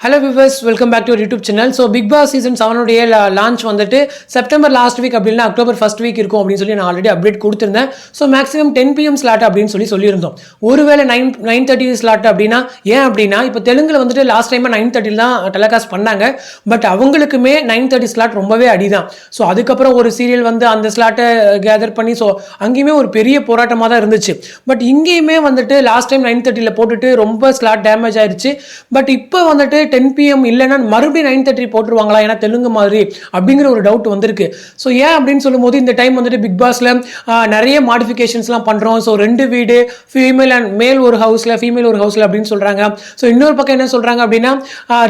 Hello viewers, welcome back to our YouTube channel. So Big Boss season 7 உடைய launch வந்துட்டு September last week அப்படின்னா October first week இருக்கும் அப்படின்னு சொல்லி நான் ஆல்ரெடி அப்டேட் கொடுத்திருந்தேன். ஸோ மேக்ஸிமம் 10 PM ஸ்லாட் அப்படின்னு சொல்லியிருந்தோம். ஒருவேளை 9:30 ஸ்லாட் அப்படின்னா ஏன் அப்படின்னா இப்போ தெலுங்குல வந்துட்டு லாஸ்ட் டைம் 9:30 தான் டெலிகாஸ்ட் பண்ணாங்க. பட் அவங்களுக்குமே 9:30 ஸ்லாட் ரொம்பவே அடிதான். ஸோ அதுக்கப்புறம் ஒரு சீரியல் வந்து அந்த ஸ்லாட்டை கேதர் பண்ணி ஸோ அங்கேயுமே ஒரு பெரிய போராட்டமாக தான் இருந்துச்சு. பட் இங்கேயுமே வந்துட்டு லாஸ்ட் டைம் 9:30 போட்டுட்டு ரொம்ப ஸ்லாட் டேமேஜ் ஆயிடுச்சு. பட் இப்போ வந்துட்டு 10 PM இல்லைன்னா மறுபடியும் 9:30 போட்டுருவாங்களா ஏன்னா தெலுங்கு மாதிரி அப்படிங்கிற ஒரு டவுட் வந்திருக்கு. ஸோ ஏன் அப்படின்னு சொல்லும்போது இந்த டைம் வந்துட்டு பிக் பாஸ்ல நிறைய மாடிஃபிகேஷன்ஸ்லாம் பண்ணுறோம். ஸோ 2 வீடு ஃபீமேல் அண்ட் மேல் ஒரு ஹவுஸில் ஃபீமேல் ஒரு ஹவுஸில் அப்படின்னு சொல்கிறாங்க. ஸோ இன்னொரு பக்கம் என்ன சொல்கிறாங்க அப்படின்னா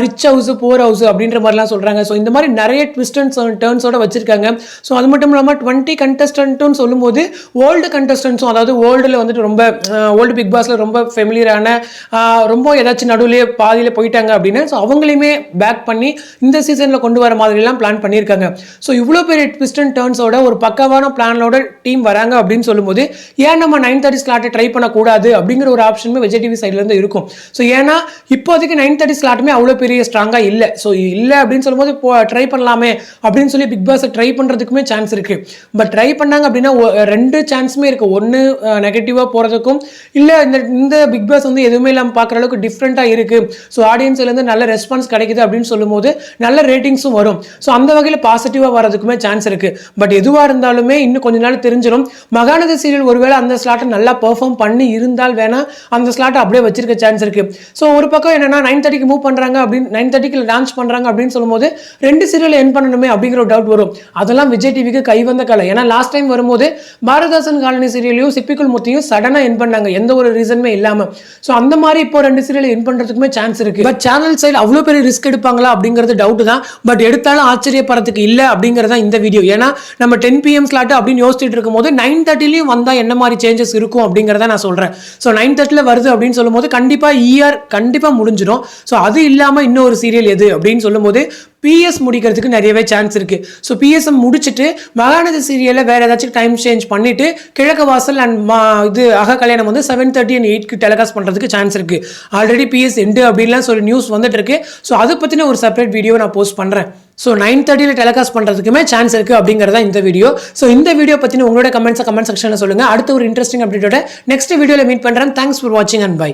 ரிச் ஹவுஸ் புவர் ஹவுஸ் அப்படின்ற மாதிரிலாம் சொல்கிறாங்க. ஸோ இந்த மாதிரி நிறைய ட்விஸ்ட் அண்ட் டர்ன்ஸோட வச்சிருக்காங்க. ஸோ அது மட்டும் இல்லாமல் 20 கண்டஸ்டன்ட்னு சொல்லும்போது ஓல்டு கண்டஸ்டன்ஸும் அதாவது ஓல்டில் வந்துட்டு ரொம்ப ஓல்டு பிக் பாஸ்ல ரொம்ப ஃபெமிலியரான ரொம்ப ஏதாச்சும் நடுவுலேயே பாதியில் போயிட்டாங்க அப்படின்னு ஸோ அவங்களையுமே பேக் பண்ணி இந்த சீசனில் கொண்டு வர மாதிரிலாம் பிளான் பண்ணியிருக்காங்க. ஸோ இவ்வளோ பெரிய ட்விஸ்ட் அண்ட் டர்ன்ஸோட ஒரு பக்கவான பிளானோட டீம் வராங்க அப்படின்னு சொல்லும்போது ஏன் நம்ம 9:30 ஸ்லாட்டை ட்ரை பண்ணக்கூடாது அப்படிங்கிற ஒரு ஆப்ஷனுமே விஜய் டிவி சைட்லேருந்து இருக்கும். ஸோ ஏன்னா இப்போதைக்கு 9:30 ஸ்லாட்டுமே அவ்வளோ பெரிய ஸ்ட்ராங்காக இல்லை. ஸோ இல்லை அப்படின்னு சொல்லும்போது இப்போ ட்ரை பண்ணலாமே அப்படின்னு சொல்லி பிக் பாஸை ட்ரை பண்ணுறதுக்குமே சான்ஸ் இருக்குது. பட் ட்ரை பண்ணாங்க அப்படின்னா 2 சான்ஸுமே இருக்குது. ஒன்று நெகட்டிவாக போகிறதுக்கும் இல்லை இந்த பிக் பாஸ் வந்து எதுவுமே இல்லாமல் பார்க்குற அளவுக்கு டிஃப்ரெண்ட்டாக இருக்குது. ஸோ ஆடியன்ஸ்லேருந்து நல்ல ரெஸ்பான்ஸ் கிடைக்குது அப்படின்னு சொல்லும்போது நல்ல ரேட்டிங்ஸும் வரும். ஸோ அந்த வகையில் பாசிட்டிவாக வரதுக்குமே சான்ஸ் இருக்குது. பட் எதுவாக இருந்தாலுமே இன்னும் கொஞ்ச நாள் தெரிஞ்சிடும். மகாநதி சீரியல் ஒருவேளை அந்த ஸ்லாட்டை நல்லா பெர்ஃபார்ம் பண்ணி இருந்தால் வேணால் அந்த ஸ்லாட்டை அப்படியே வச்சிருக்க சான்ஸ் இருக்குது. ஸோ ஒரு பக்கம் என்னென்னா 9:30 மூவ் பண்ணுறாங்க அப்படின்னு 9:30 லான்ச் பண்ணுறாங்க அப்படின்னு சொல்லும்போது 2 சீரியல் என் பண்ணணுமே அப்படிங்கிற ஒரு டவுட் வரும். அதெல்லாம் விஜய் டிவிக்கு கை வந்த கலை. ஏன்னா லாஸ்ட் டைம் வரும்போது பாரதாசன் காலனி சீரியலையும் சிப்பிக்குள் முத்தையும் சடனாக என் பண்ணாங்க எந்த ஒரு ரீசனுமே இல்லாமல். ஸோ அந்த மாதிரி இப்போ 2 சீரியல் என் பண்ணுறதுக்குமே சான்ஸ் இருக்குது. பட் சேனல் சைடு அவ்வளோ பெரிய ரிஸ்க் எடுப்பாங்களா அப்படிங்கிறது டவுட் தான். பட் எடுத்தாலும் ஆச்சரியப்படுறதுக்கு இல்லை அப்படிங்கிறதா இந்த வீடியோ. ஏன்னா நம்ம 10 PM ஸ்லாட் அப்படின்னு யோசிச்சுட்டு இருக்கும் போது 9:30 வந்தால் என்ன மாதிரி சேஞ்சஸ் இருக்கும் அப்படிங்கிறத நான் சொல்கிறேன். ஸோ 9:30 வருது அப்படின்னு சொல்லும்போது கண்டிப்பாக கண்டிப்பாக முடிஞ்சிடும். ஸோ அது இல்லாமல் இன்னொரு சீரியல் எது அப்படின்னு சொல்லும்போது PS முடிக்கிறதுக்கு நிறையவே சான்ஸ் இருக்கு. ஸோ PS முடிச்சுட்டு மகாநதி சீரியலில் வேற ஏதாச்சும் டைம் சேஞ்ச் பண்ணிட்டு கிழக்கு வாசல் அண்ட் இது அக கல்யாணம் வந்து 7:30 and 8 டெலிகாஸ்ட் பண்ணுறதுக்கு சான்ஸ் இருக்கு. ஆல்ரெடி PS எண்டு அப்படின்லாம் சொல்லி நியூஸ் வந்துட்டு இருக்கு. ஸோ அதை பற்றின ஒரு செப்பரேட் வீடியோ நான் போஸ்ட் பண்ணுறேன். ஸோ 9:30 டெலிகாஸ்ட் பண்ணுறதுக்குமே சான்ஸ் இருக்குது அப்படிங்கிறதா இந்த வீடியோ. ஸோ இந்த வீடியோ பற்றின உங்களோட கமெண்ட் செக்ஷனில் சொல்லுங்கள். அடுத்த ஒரு இன்ட்ரெஸ்டிங் அப்டேட்டோட நெக்ஸ்ட் வீடியோவில் மீட் பண்ணுறேன். தேங்க்ஸ் ஃபார் வாட்சிங் அண்ட் பை.